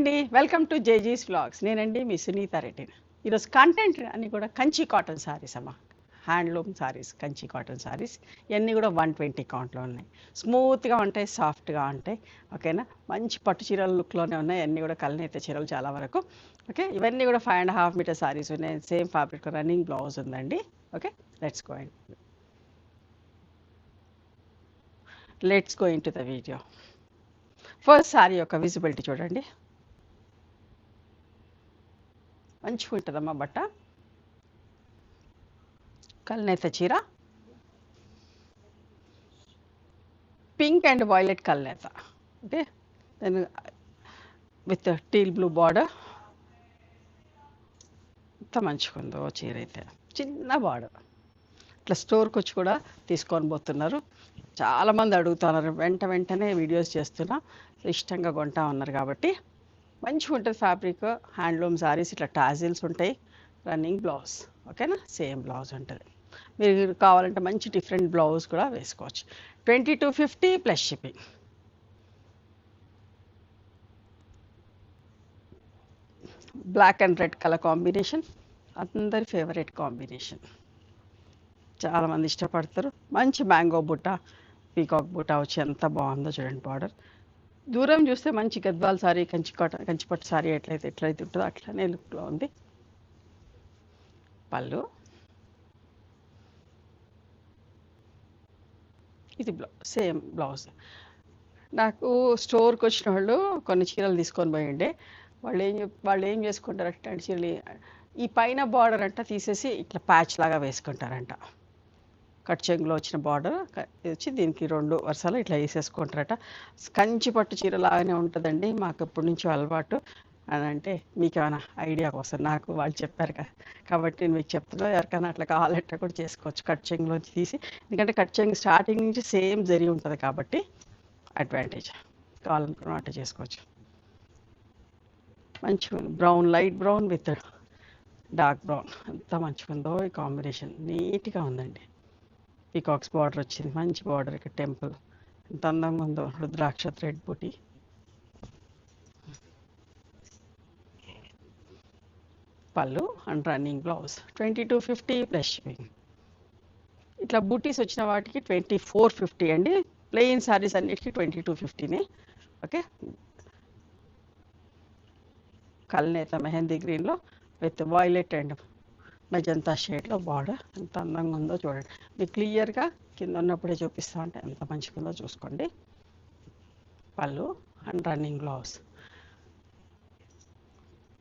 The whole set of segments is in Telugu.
అండి వెల్కమ్ టు జేజీస్ వ్లాగ్స్. నేనండి మీ సునీత రెడ్డి. ఈరోజు కంటెంట్ అన్ని కూడా కంచి కాటన్ సారీస్ అమ్మ, హ్యాండ్లూమ్ సారీస్, కంచి కాటన్ సారీస్. ఇవన్నీ కూడా 120 కౌంట్లో ఉన్నాయి. స్మూత్గా ఉంటాయి, సాఫ్ట్గా ఉంటాయి. ఓకేనా, మంచి పట్టు చీరల లుక్లోనే ఉన్నాయి. అన్నీ కూడా కళ్ళనైతే చీరలు చాలా వరకు. ఓకే, ఇవన్నీ కూడా 5.5 మీటర్ సారీస్ ఉన్నాయి. సేమ్ ఫ్యాబ్రిక్, రన్నింగ్ బ్లౌజ్ ఉందండి. Okay, let's go into the video. First sari యొక్క విజిబిలిటీ చూడండి, మంచిగా ఉంటుందమ్మా బట్ట. కల్నేత చీర, పింక్ అండ్ వైలెట్ కల్నేత. Okay, then with teal blue border. ఎంత మంచిగా ఉందో చీర అయితే, చిన్న బార్డర్. ఇట్లా స్టోర్కి వచ్చి కూడా తీసుకొని పోతున్నారు. చాలామంది అడుగుతున్నారు, వెంటనే వీడియోస్ చేస్తున్నా, ఇష్టంగా కొంటా ఉన్నారు. కాబట్టి మంచిగా ఉంటుంది ఫ్యాబ్రిక్. హ్యాండ్లూమ్ సారీస్, ఇట్లా టాజిల్స్ ఉంటాయి. Running blouse. ఓకేనా, సేమ్ బ్లౌజ్ ఉంటుంది. మీరు కావాలంటే మంచి డిఫరెంట్ బ్లౌజ్ కూడా వేసుకోవచ్చు. 2250 plus shipping. Black and red colour combination, అందరి ఫేవరెట్ కాంబినేషన్. చాలామంది ఇష్టపడతారు. మంచి మ్యాంగో బుట్ట, పీకాక్ బుట్ట వచ్చి ఎంత బాగుందో చూడండి బార్డర్. దూరం చూస్తే మంచి గద్వాల్ సారీ, కంచిపట్టు సారీ ఎట్లయితే ఉంటుందో అట్లనే లుక్లో ఉంది. పళ్ళు, ఇది సేమ్ బ్లౌజ్. నాకు స్టోర్కి వచ్చిన వాళ్ళు కొన్ని చీరలు తీసుకొని పోయిండే. వాళ్ళు ఏం చేసుకుంటారంటే, అంటే చీరలు ఈ పైన బార్డర్ అంట తీసేసి ఇట్లా ప్యాచ్ లాగా వేసుకుంటారంట. కట్ చెంగులో వచ్చిన బార్డర్ వచ్చి దీనికి 2 వరుసలు ఇట్లా వేసేసుకుంటారట. కంచి పట్టు చీర లాగానే ఉంటుందండి, మాకు ఎప్పటి నుంచో అలవాటు అని. అంటే మీకు ఏమైనా ఐడియా కోసం నాకు వాళ్ళు చెప్పారు కదా, కాబట్టి నేను మీకు చెప్తున్నా. ఎవరికైనా అట్లా కావాలంటే కూడా చేసుకోవచ్చు, కట్ చెంగులో తీసి. ఎందుకంటే కట్ చెంగు స్టార్టింగ్ నుంచి సేమ్ జరిగి ఉంటుంది కాబట్టి అడ్వాంటేజ్. కావాలనుకున్న అట్లా చేసుకోవచ్చు. మంచిగా ఉంది, brown, light brown with dark brown. ఎంత మంచిగా ఉందో ఈ కాంబినేషన్, నీట్గా ఉందండి. పీకాక్స్ బార్డర్ వచ్చింది, మంచి బార్డర్. ఇక్కడ టెంపుల్ ఎంత అందంగా ఉందో, రుద్రాక్ష థ్రెడ్ బుటీ. పళ్ళు and running blouse. 2250 plus shipping. ఇట్లా బూటీస్ వచ్చిన వాటికి 2450 అండి. ప్లెయిన్ శారీస్ అన్నిటికీ 2250నే. ఓకే, కల్నేత మెహందీ గ్రీన్లో విత్ వైలెట్ అండ్ మెజంతా షేడ్లో బార్డర్. ఎంత అందంగా ఉందో చూడండి. మీకు క్లియర్గా కింద ఉన్నప్పుడే చూపిస్తా ఉంటే ఎంత మంచిగా ఉందో చూసుకోండి. పళ్ళు and running blouse.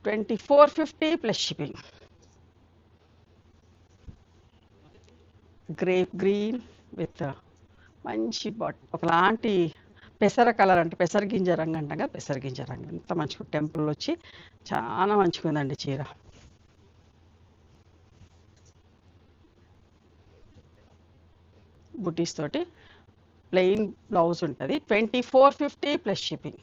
2450 plus shipping. Grape green with మంచి ఒకలాంటి పెసర కలర్, అంటే పెసర గింజ రంగు అంటాం కదా, పెసర గింజ రంగు. ఎంత మంచిగా టెంపుల్ వచ్చి చాలా మంచిగా ఉందండి చీర. బుటీస్ తోటి ప్లెయిన్ బ్లౌజ్ ఉంటుంది. 2450 plus shipping.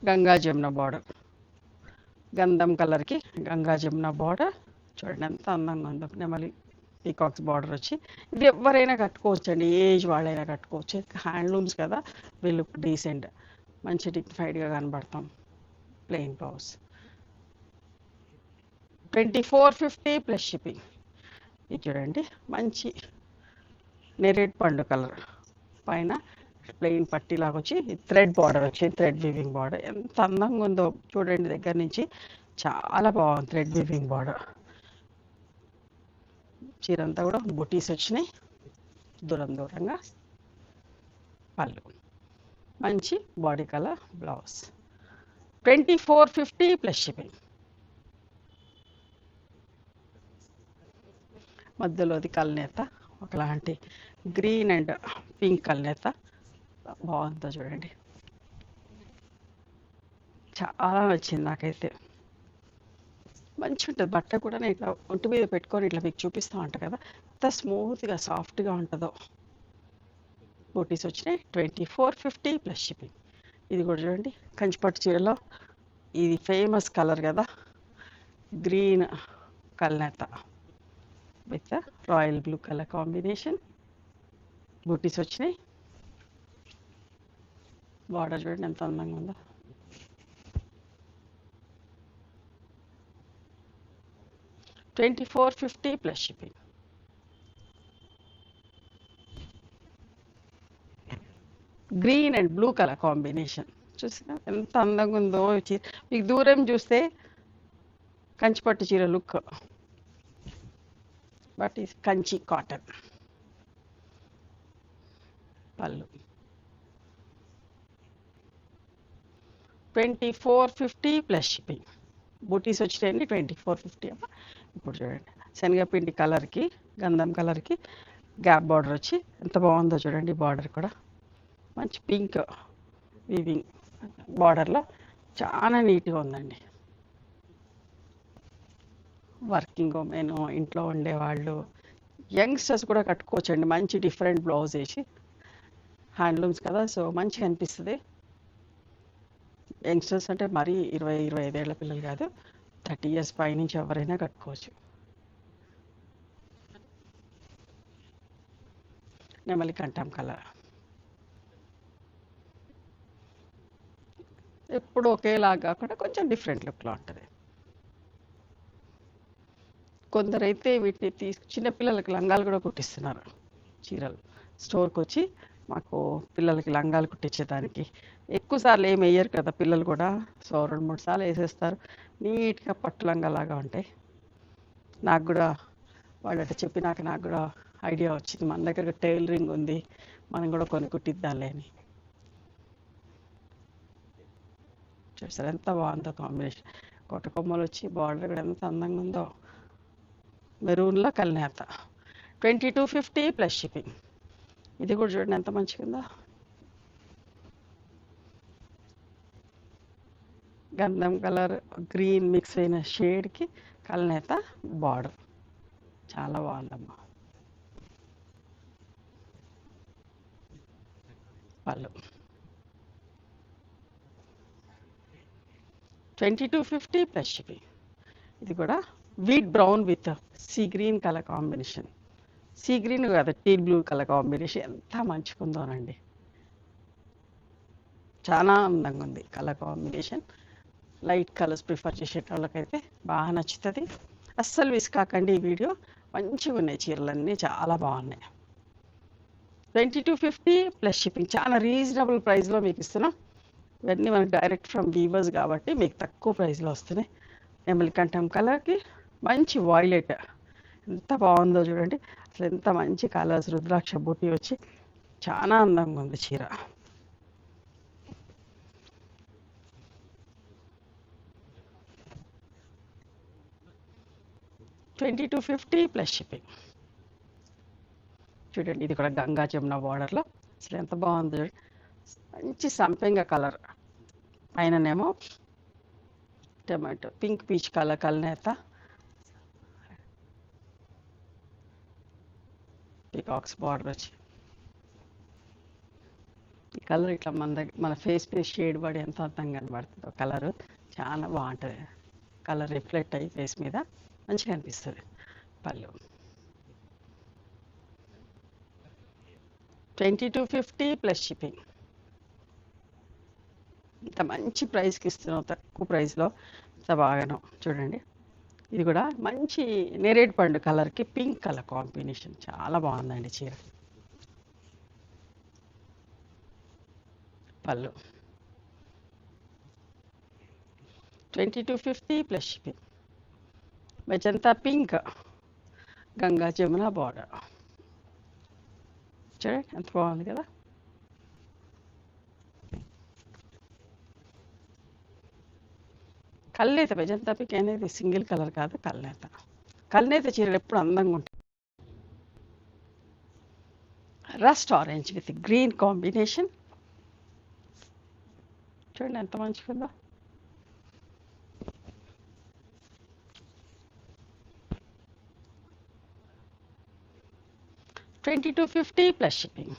Ganga Jamuna border, గంధం కలర్కి గంగా జమున బార్డర్. చూడండి ఎంత అందంగా ఉందో. నెమలి పీకాక్స్ బార్డర్ వచ్చి, ఇది ఎవరైనా కట్టుకోవచ్చు అండి, ఏజ్ వాళ్ళైనా కట్టుకోవచ్చు. హ్యాండ్లూమ్స్ కదా, వీళ్ళు డీసెంట్, మంచి డిగ్నిఫైడ్గా కనబడతాం. Plain blouse. 2450 plus shipping. ఇది చూడండి, మంచి నెరేడ్ పండు కలర్ పైన ప్లెయిన్ పట్టీలాగా వచ్చి థ్రెడ్ బార్డర్ వచ్చి, థ్రెడ్ వీవింగ్ బార్డర్. ఎంత అందంగా ఉందో చూడండి దగ్గర నుంచి, చాలా బాగుంది థ్రెడ్ వీవింగ్ బార్డర్. చీరంతా కూడా బుటీస్ వచ్చినాయి దూరంగా. పళ్ళు, మంచి body colour blouse. 2450 plus shipping. మధ్యలోది కల్నేత, ఒకలాంటి గ్రీన్ అండ్ పింక్ కల్నేత. బాగుందో చూడండి, చాలా నచ్చింది నాకైతే. మంచిగా ఉంటుంది బట్ట కూడా. నేను ఇట్లా ఒంటి మీద పెట్టుకొని ఇట్లా మీకు చూపిస్తూ ఉంటాను కదా, ఎంత స్మూత్గా సాఫ్ట్గా ఉంటుందో. బూటీస్ వచ్చినాయి. 2450 ప్లస్ షిప్పింగ్. ఇది కూడా చూడండి, కంచిపట్టు చీరలో ఇది ఫేమస్ కలర్ కదా, గ్రీన్ కల్నేత with royal blue colour combination. బూటీస్ వచ్చినాయి. బార్డర్ చూడండి ఎంత అందంగా ఉందో. $24.50 plus shipping. Green and blue colour combination చూసినా ఎంత అందంగా ఉందో చీర. మీకు దూరం చూస్తే కంచిపట్టు చీర లుక్, బట్ ఇది కంచి కాటన్. పళ్ళు $24.50 ప్లస్ షిప్పింగ్. బూటీస్ వచ్చినాయండి 24.50 అమ్మ. ఇప్పుడు చూడండి శనగపిండి కలర్కి, గంధం కలర్కి గ్యాప్ బార్డర్ వచ్చి ఎంత బాగుందో చూడండి. బార్డర్ కూడా మంచి పింక్ వీవింగ్ బార్డర్లో చాలా నీట్గా ఉందండి. వర్కింగ్ ఉమెన్, ఇంట్లో ఉండేవాళ్ళు, యంగ్స్టర్స్ కూడా కట్టుకోవచ్చండి. మంచి డిఫరెంట్ బ్లౌజ్ వేసి, హ్యాండ్లూమ్స్ కదా సో మంచిగా అనిపిస్తుంది. యంగ్స్టర్స్ అంటే మరీ 20-25 ఏళ్ల పిల్లలు కాదు, 30 years పైనుంచి ఎవరైనా కట్టుకోవచ్చు. నెమలి కంఠం కలర్ ఎప్పుడు ఒకేలాగా కాకుండా కొంచెం డిఫరెంట్ లుక్లో ఉంటుంది. కొందరైతే వీటిని చిన్నపిల్లలకి లంగాలు కూడా కుట్టిస్తున్నారు. చీరలు స్టోర్కి వచ్చి మాకు పిల్లలకి లంగాలు కుట్టించేదానికి ఎక్కువసార్లు ఏమి వేయరు కదా పిల్లలు కూడా, సో 2-3 సార్లు వేసేస్తారు. నీట్గా పట్టు లంగాలాగా ఉంటాయి. నాకు కూడా వాళ్ళట చెప్పినాక నాకు కూడా ఐడియా వచ్చింది, మన దగ్గర టైలరింగ్ ఉంది, మనం కూడా కొన్ని కుట్టిద్దాంలే అని. చూసారు ఎంత బాగుందో కాంబినేషన్. కొమ్మలు వచ్చి బార్డర్ కూడా ఎంత అందంగా ఉందో. మెరూన్లో కల్నేత. $22.50 ప్లస్ షిప్పింగ్. ఇది కూడా చూడండి ఎంత మంచిగా ఉందో. గంధం కలర్ గ్రీన్ మిక్స్ అయిన షేడ్కి కల్నేత బార్డర్ చాలా బాగుందమ్మా. పళ్ళు $22.50 ప్లస్ షిప్పింగ్. ఇది కూడా wheat brown with sea green colour combination. Sea green కదా, టీ బ్లూ కలర్ కాంబినేషన్ ఎంత మంచిగా ఉందోనండి. చాలా అందంగా ఉంది colour combination. Light colours prefer చేసేటోళ్ళకైతే బాగా నచ్చుతుంది. అస్సలు విసుకాకండి. ఈ వీడియో మంచిగా ఉన్నాయి, చీరలన్నీ చాలా బాగున్నాయి. $22.50 ప్లస్ షిప్పింగ్. చాలా రీజనబుల్ ప్రైస్లో మీకు ఇస్తున్నాం. ఇవన్నీ మనకు డైరెక్ట్ ఫ్రమ్ వీవర్స్ కాబట్టి మీకు తక్కువ ప్రైస్లో వస్తున్నాయి. నెమలి కంఠం కలర్కి మంచి వాయిలెట్ ఎంత బాగుందో చూడండి. అసలు ఎంత మంచి కలర్స్, రుద్రాక్ష బూటీ వచ్చి చాలా అందంగా ఉంది చీర. $22.50 ప్లస్ షిప్పింగ్. చూడండి ఇది కూడా గంగా జమున బార్డర్లో అసలు ఎంత బాగుంది చూడండి. మంచి సంపెంగ కలర్, పైననేమో టమాటో పింక్ పీచ్ కలర్ కల్నేత, పీకాక్స్ బార్డర్ వచ్చి ఈ కలర్ ఇట్లా మన ఫేస్ షేడ్ పడి ఎంత అందంగా కనబడుతుందో. కలరు చాలా బాగుంటుంది. కలర్ రిఫ్లెక్ట్ అయ్యి ఫేస్ మీద మంచిగా అనిపిస్తుంది. పళ్ళు $22.50 ప్లస్ షిప్పింగ్. ఇంత మంచి ప్రైస్కి ఇస్తున్నాం, తక్కువ ప్రైస్లో ఇంత బాగాను. చూడండి ఇది కూడా మంచి నేరేడు పండు కలర్కి పింక్ కలర్ కాంబినేషన్ చాలా బాగుందండి చీర. పళ్ళు $22.50 plus shipping. Magenta pink Ganga Jamuna border చూడండి ఎంత బాగుంది కదా. కల్నేత మెజంతా పింక్ అనేది సింగిల్ కలర్ కాదు, కల్నేత. కల్నేత చీరలు ఎప్పుడు అందంగా ఉంటాయి. Rust orange with green combination చూడండి ఎంత మంచిగా ఉందో. $22.50 ప్లస్ షిప్పింగ్.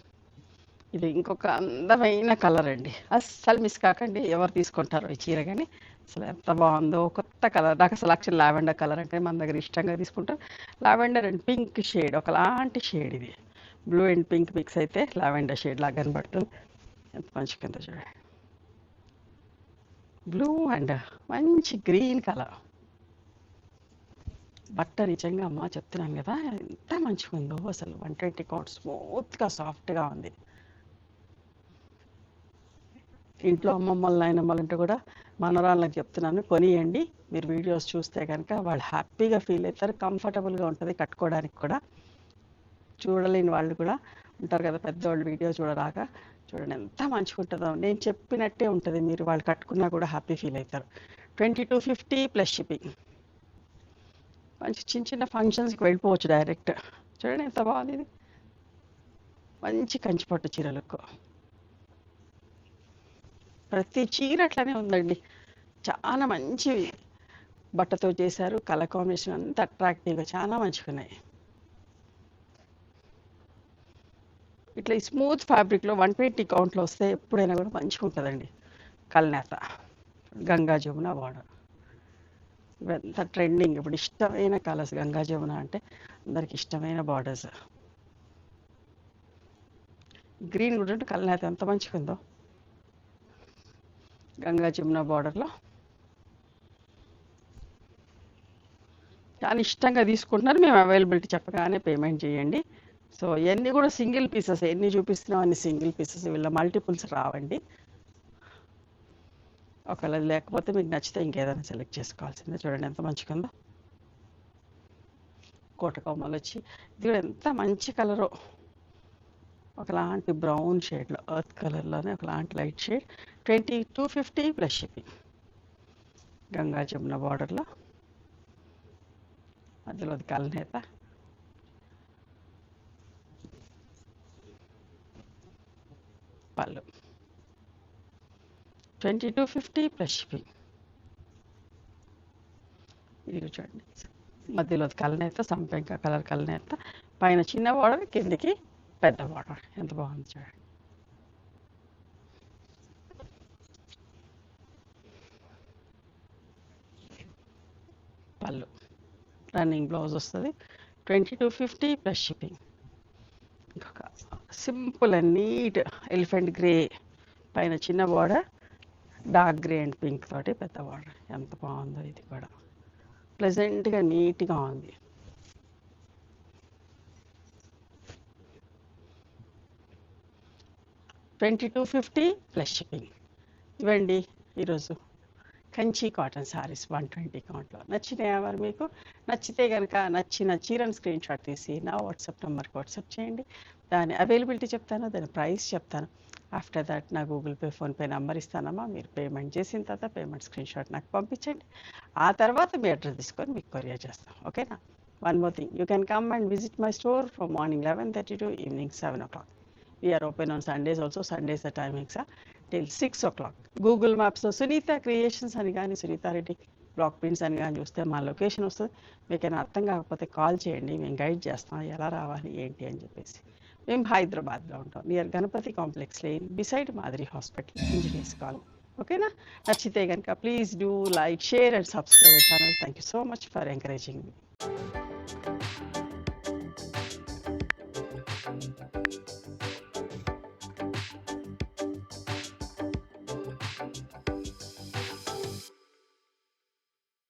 ఇది ఇంకొక అందమైన కలర్ అండి, అస్సలు మిస్ కాకండి. ఎవరు తీసుకుంటారో ఈ చీర కానీ అసలు ఎంత బాగుందో. కొత్త కలర్, నాకు అసలు యాక్చువల్ లావెండర్ కలర్ అంటే మన దగ్గర ఇష్టంగా తీసుకుంటారు. లావెండర్ అండ్ పింక్ షేడ్ ఒకలాంటి షేడ్. ఇది బ్లూ అండ్ పింక్ మిక్స్ అయితే లావెండర్ షేడ్ లాగా కనబడుతుంది. ఎంత మంచిగా ఉందో చూడండి. బ్లూ అండ్ మంచి గ్రీన్ కలర్. బట్ట నిజంగా అమ్మ చెప్తున్నాను కదా, ఎంత మంచిగా ఉందో అసలు. 120 కౌంట్, స్మూత్గా సాఫ్ట్గా ఉంది. ఇంట్లో అమ్మమ్మలు నాయనమ్మలు ఉంటే కూడా మనవరాళ్ళకి చెప్తున్నాను, కొనియండి. మీరు వీడియోస్ చూస్తే కనుక వాళ్ళు హ్యాపీగా ఫీల్ అవుతారు, కంఫర్టబుల్గా ఉంటుంది కట్టుకోవడానికి కూడా. చూడలేని వాళ్ళు కూడా ఉంటారు కదా పెద్దవాళ్ళు, వీడియో చూడరాక. చూడండి ఎంత మంచిగా ఉంటుందో, నేను చెప్పినట్టే ఉంటుంది. మీరు వాళ్ళు కట్టుకున్నా కూడా హ్యాపీ ఫీల్ అవుతారు. 2250 ప్లస్ షిప్పింగ్. మంచి చిన్న చిన్న ఫంక్షన్స్కి వెళ్ళిపోవచ్చు డైరెక్ట్. చూడండి ఎంత బాగుంది ఇది. మంచి కంచిపట్టు చీరలకు ప్రతి చీర అట్లనే ఉందండి. చాలా మంచి బట్టతో చేశారు. కలర్ కాంబినేషన్ అంతా అట్రాక్టివ్గా చాలా మంచిగా ఉన్నాయి. ఇట్లా ఈ స్మూత్ ఫ్యాబ్రిక్లో 120 కౌంట్లో వస్తే ఎప్పుడైనా కూడా మంచిగా ఉంటుందండి. కల్నేత, గంగా జమున బార్డర్, ఇవంతా ట్రెండింగ్ ఇప్పుడు. ఇష్టమైన కలర్స్ గంగా జమున అంటే అందరికి ఇష్టమైన బార్డర్స్. గ్రీన్ కూడా ఉంటే కల్నేత ఎంత మంచిగా ఉందో. గంగా జమున బార్డర్లో చాలా ఇష్టంగా తీసుకుంటున్నారు. మేము అవైలబిలిటీ చెప్పగానే పేమెంట్ చేయండి. సో ఇవన్నీ కూడా సింగిల్ పీసెస్, ఎన్ని చూపిస్తున్నాం అన్ని సింగిల్ పీసెస్. వీళ్ళ మల్టిపుల్స్ రావండి. ఒకవేళ లేకపోతే మీకు నచ్చితే ఇంకేదైనా సెలెక్ట్ చేసుకోవాల్సిందే. చూడండి ఎంత మంచిగా ఉందో. కోటకొమ్మలు వచ్చి ఇది కూడా ఎంత మంచి కలరు. ఒకలాంటి బ్రౌన్ షేడ్లో, ఎర్త్ కలర్లోనే ఒకలాంటి light shade. 2250 plus shipping. Ganga Jamuna బార్డర్లో మధ్యలో కల్నేత, పళ్ళు. 2250 ప్లస్ షిప్పింగ్. ఇది చూడండి మధ్యలో కల్నేత, సంపెంగ కలర్ కల్నేత, పైన చిన్న బార్డర్, కిందికి పెద్ద బార్డర్. ఎంత బాగుంది చూడండి. పళ్ళు, రన్నింగ్ బ్లౌజ్ వస్తుంది. 2250 ప్లస్ షిప్పింగ్. ఇంకొక simple and neat elephant grey, పైన చిన్న border, dark grey and pink తోటి పెద్ద బార్డర్. ఎంత బాగుందో ఇది కూడా. ప్లెజెంట్గా నీట్గా ఉంది. $2250 ప్లస్ షిప్పింగ్. ఇవ్వండి ఈరోజు కంచి కాటన్ శారీస్ 120 కౌంట్లో. నచ్చినాయా మరి మీకు? నచ్చితే కనుక నచ్చిన చీరను స్క్రీన్ షాట్ తీసి నా వాట్సాప్ నెంబర్కి వాట్సాప్ చేయండి. దాని అవైలబిలిటీ చెప్తాను, దాని ప్రైస్ చెప్తాను. ఆఫ్టర్ దట్ నా గూగుల్ పే, ఫోన్పే నెంబర్ ఇస్తానమ్మా. మీరు పేమెంట్ చేసిన తర్వాత పేమెంట్ స్క్రీన్ షాట్ నాకు పంపించండి. ఆ తర్వాత మీ అడ్రస్ తీసుకొని మీకు కొరియర్ చేస్తాం. ఓకేనా? One more thing, you can come and visit my store from morning 11:30 to evening 7 o'clock. We are open on Sundays also. Sundays the timings are till 6 o'clock. Google మ్యాప్స్లో సునీత క్రియేషన్స్ అని కానీ, సునీత రెడ్డి బ్లాక్ ప్రింట్స్ అని కానీ చూస్తే మా లొకేషన్ వస్తుంది. మీకైనా అర్థం కాకపోతే కాల్ చేయండి, మేము గైడ్ చేస్తాం ఎలా రావాలి ఏంటి అని చెప్పేసి. మేము హైదరాబాద్లో ఉంటాం, near Ganapathi complex lane, beside Madiri hospital, engineers colony. ఓకేనా? నచ్చితే కనుక please do like, share and subscribe channel. Thank you so much for encouraging me.